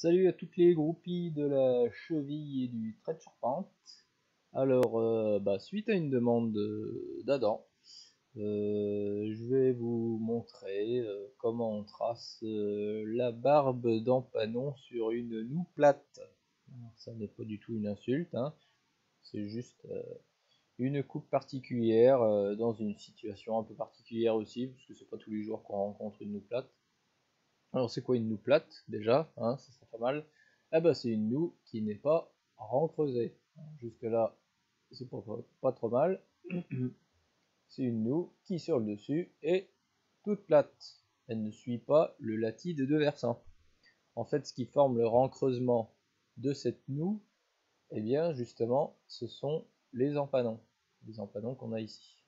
Salut à toutes les groupies de la cheville et du trait de charpente. Alors, suite à une demande d'Adam, je vais vous montrer comment on trace la barbe d'empanon sur une noue plate. Alors, ça n'est pas du tout une insulte, hein, c'est juste une coupe particulière dans une situation un peu particulière aussi, parce que c'est pas tous les jours qu'on rencontre une noue plate. Alors c'est quoi une noue plate déjà, hein, ça serait pas mal. Ah bah c'est une noue qui n'est pas rencreusée. Jusque là c'est pas trop mal. C'est une noue qui sur le dessus est toute plate. Elle ne suit pas le latis de deux versants. En fait ce qui forme le rencreusement de cette noue, eh bien justement ce sont les empanons. Les empanons qu'on a ici.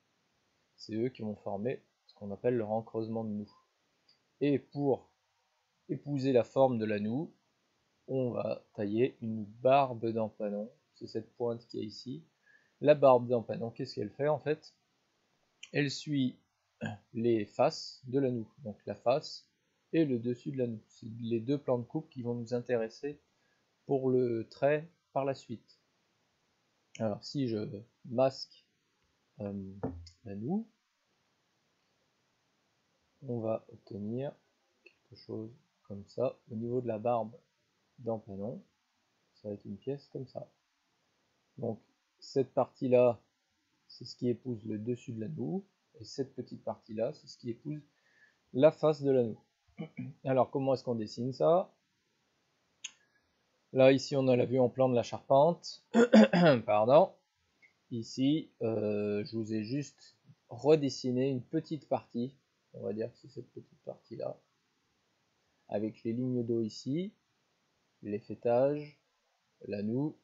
C'est eux qui vont former ce qu'on appelle le rencreusement de noue. Et pour épouser la forme de la noue, on va tailler une barbe d'empanon. C'est cette pointe qui est ici. La barbe d'empanon, qu'est-ce qu'elle fait en fait? Elle suit les faces de la noue, donc la face et le dessus de la noue. C'est les deux plans de coupe qui vont nous intéresser pour le trait par la suite. Alors si je masque la noue, on va obtenir quelque chose comme ça au niveau de la barbe d'empanon. Ça va être une pièce comme ça. Donc cette partie-là, c'est ce qui épouse le dessus de la noue, et cette petite partie-là, c'est ce qui épouse la face de la noue. Alors comment est-ce qu'on dessine ça? Là ici on a la vue en plan de la charpente. Pardon. Ici je vous ai juste redessiné une petite partie, on va dire que c'est cette petite partie-là, avec les lignes d'eau ici, les faîtages, la noue,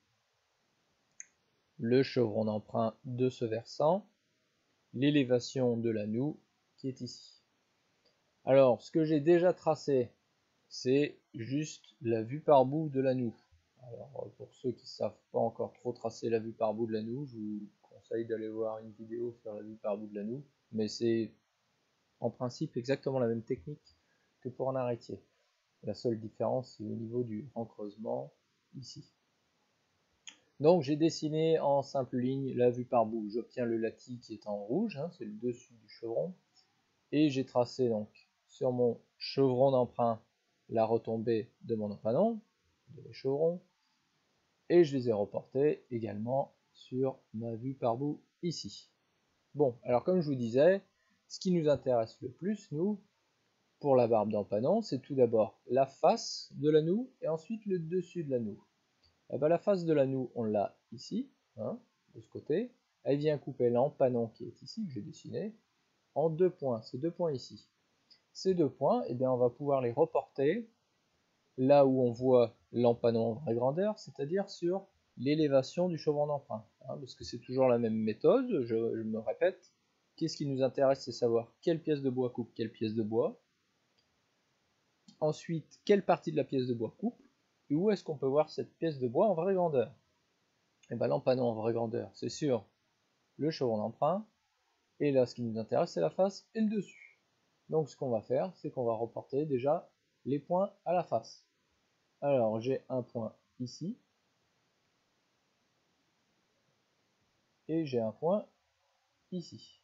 le chevron d'emprunt de ce versant, l'élévation de la noue qui est ici. Alors, ce que j'ai déjà tracé, c'est juste la vue par bout de la noue. Alors, pour ceux qui ne savent pas encore trop tracer la vue par bout de la noue, je vous conseille d'aller voir une vidéo sur la vue par bout de la noue, mais c'est en principe exactement la même technique que pour un arrêtier. La seule différence, c'est au niveau du rencreusement ici. Donc j'ai dessiné en simple ligne la vue par bout. J'obtiens le latis qui est en rouge, hein, c'est le dessus du chevron. Et j'ai tracé donc sur mon chevron d'emprunt la retombée de mon empanon, de mes chevrons. Et je les ai reportés également sur ma vue par bout ici. Bon, alors comme je vous disais, ce qui nous intéresse le plus, nous, pour la barbe d'empanon, c'est tout d'abord la face de la noue et ensuite le dessus de la noue. Et bien, la face de la noue, on l'a ici, hein, de ce côté. Elle vient couper l'empanon qui est ici, que j'ai dessiné, en deux points, ces deux points ici. Ces deux points, eh bien, on va pouvoir les reporter là où on voit l'empanon en vraie grandeur, c'est-à-dire sur l'élévation du chevron d'emprunt. Hein, parce que c'est toujours la même méthode, je me répète. Qu'est-ce qui nous intéresse, c'est savoir quelle pièce de bois coupe quelle pièce de bois. Ensuite, quelle partie de la pièce de bois coupe, et où est-ce qu'on peut voir cette pièce de bois en vraie grandeur. Et bien l'empanon en vraie grandeur, c'est sur le chevron d'emprunt, et là ce qui nous intéresse c'est la face et le dessus. Donc ce qu'on va faire, c'est qu'on va reporter déjà les points à la face. Alors j'ai un point ici, et j'ai un point ici.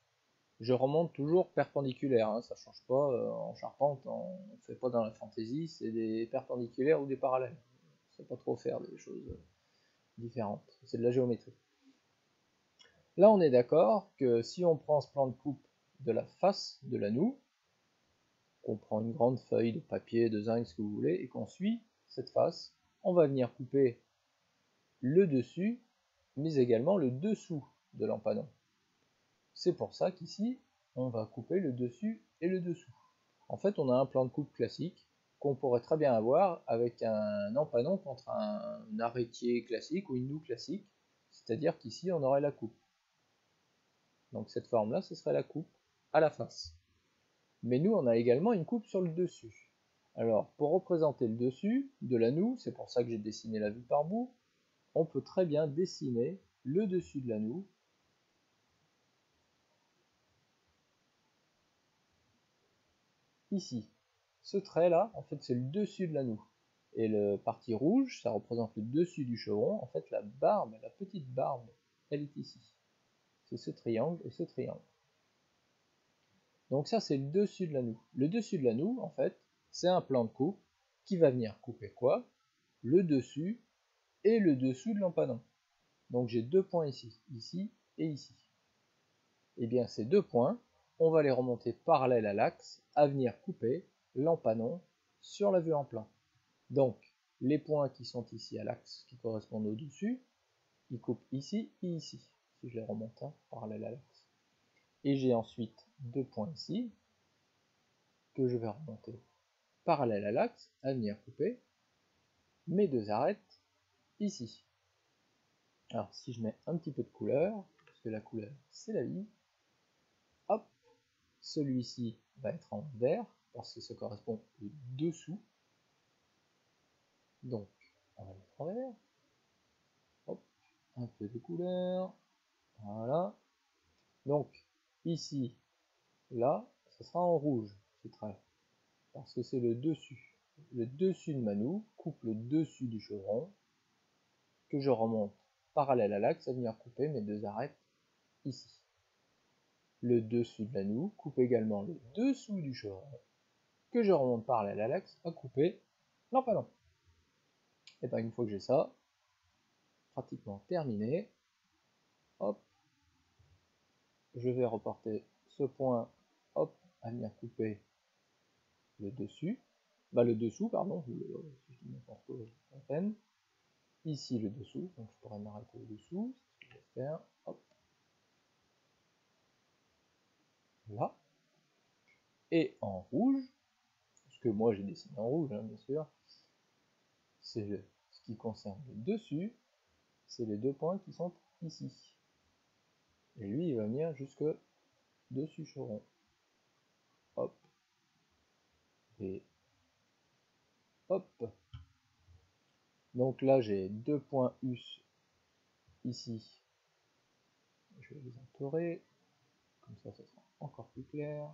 Je remonte toujours perpendiculaire, hein, ça ne change pas, en charpente, on ne fait pas dans la fantaisie, c'est des perpendiculaires ou des parallèles. On ne sait pas trop faire des choses différentes, c'est de la géométrie. Là on est d'accord que si on prend ce plan de coupe de la face de la noue, qu'on prend une grande feuille de papier, de zinc, ce que vous voulez, et qu'on suit cette face, on va venir couper le dessus, mais également le dessous de l'empanon. C'est pour ça qu'ici, on va couper le dessus et le dessous. En fait, on a un plan de coupe classique qu'on pourrait très bien avoir avec un empanon contre un arrêtier classique ou une noue classique, c'est-à-dire qu'ici, on aurait la coupe. Donc cette forme-là, ce serait la coupe à la face. Mais nous, on a également une coupe sur le dessus. Alors, pour représenter le dessus de la noue, c'est pour ça que j'ai dessiné la vue par bout, on peut très bien dessiner le dessus de la noue ici. Ce trait-là, en fait, c'est le dessus de la noue. Et le parti rouge, ça représente le dessus du chevron. En fait, la barbe, la petite barbe, elle est ici. C'est ce triangle et ce triangle. Donc ça, c'est le dessus de la noue. Le dessus de la noue, en fait, c'est un plan de coupe qui va venir couper quoi? Le dessus et le dessous de l'empanon. Donc j'ai deux points ici, ici et ici. Et bien ces deux points, on va les remonter parallèles à l'axe, à venir couper l'empanon sur la vue en plan. Donc les points qui sont ici à l'axe, qui correspondent au dessus, ils coupent ici et ici, si je les remonte parallèles à l'axe. Et j'ai ensuite deux points ici, que je vais remonter parallèles à l'axe, à venir couper mes deux arêtes ici. Alors si je mets un petit peu de couleur, parce que la couleur c'est la vie, hop, celui-ci va être en vert, parce que ça correspond au dessous. Donc on va mettre en vert, hop, un peu de couleur, voilà. Donc ici, là, ça sera en rouge ce trait, parce que c'est le dessus. Le dessus de ma noue coupe le dessus du chevron, que je remonte parallèle à l'axe à venir couper mes deux arêtes ici. Le dessus de la noue coupe également le dessous du chevron, que je remonte parallèle à l'axe à couper l'empanon. Et bien une fois que j'ai ça, pratiquement terminé, hop, je vais reporter ce point, hop, à venir couper le dessus, le dessous, pardon, si je dis n'importe quoi, à peine. Ici le dessous, donc je pourrais m'arrêter au dessous, c'est ce que je vais faire, hop, là. Et en rouge, ce que moi j'ai dessiné en rouge, hein, bien sûr, c'est ce qui concerne le dessus, c'est les deux points qui sont ici. Et lui, il va venir jusque dessus chevron. Hop. Et hop. Donc là, j'ai deux points us ici. Je vais les entourer. Comme ça sera encore plus clair.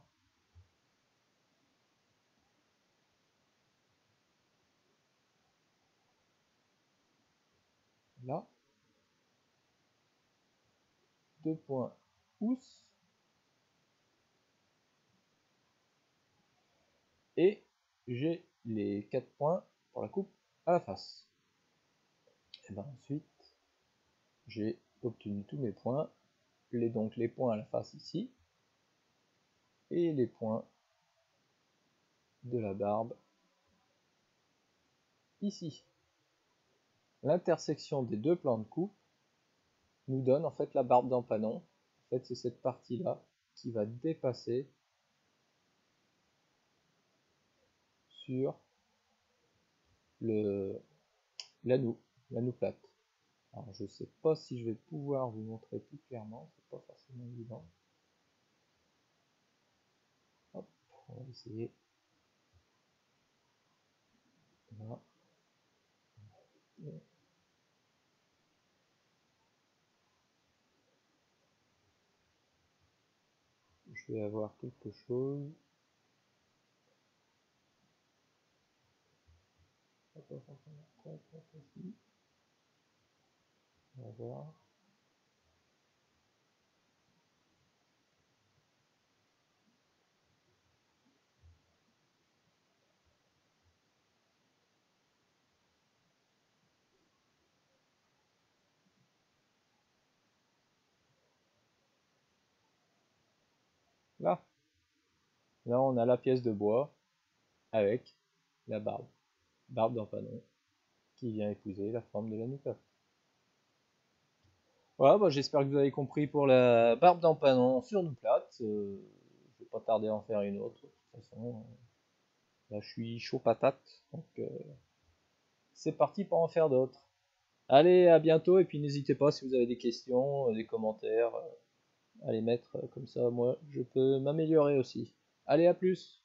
Là. Deux points us. Et j'ai les 4 points pour la coupe à la face. Et bien ensuite, j'ai obtenu tous mes points. Donc les points à la face ici. Et les points de la barbe ici. L'intersection des deux plans de coupe nous donne en fait la barbe d'empanon. En fait, c'est cette partie-là qui va dépasser sur la noue plate. Alors, je ne sais pas si je vais pouvoir vous montrer plus clairement, c'est pas forcément évident. Hop, on va essayer. Voilà. Je vais avoir quelque chose. Pas forcément très facile. On va voir. Là, on a la pièce de bois avec la barbe d'empanon qui vient épouser la forme de la noue plate. Voilà, j'espère que vous avez compris pour la barbe d'empanon sur noue plate. Je vais pas tarder à en faire une autre. De toute façon, là je suis chaud patate, donc c'est parti pour en faire d'autres. Allez, à bientôt, et puis n'hésitez pas si vous avez des questions, des commentaires, à les mettre comme ça, moi je peux m'améliorer aussi. Allez, à plus!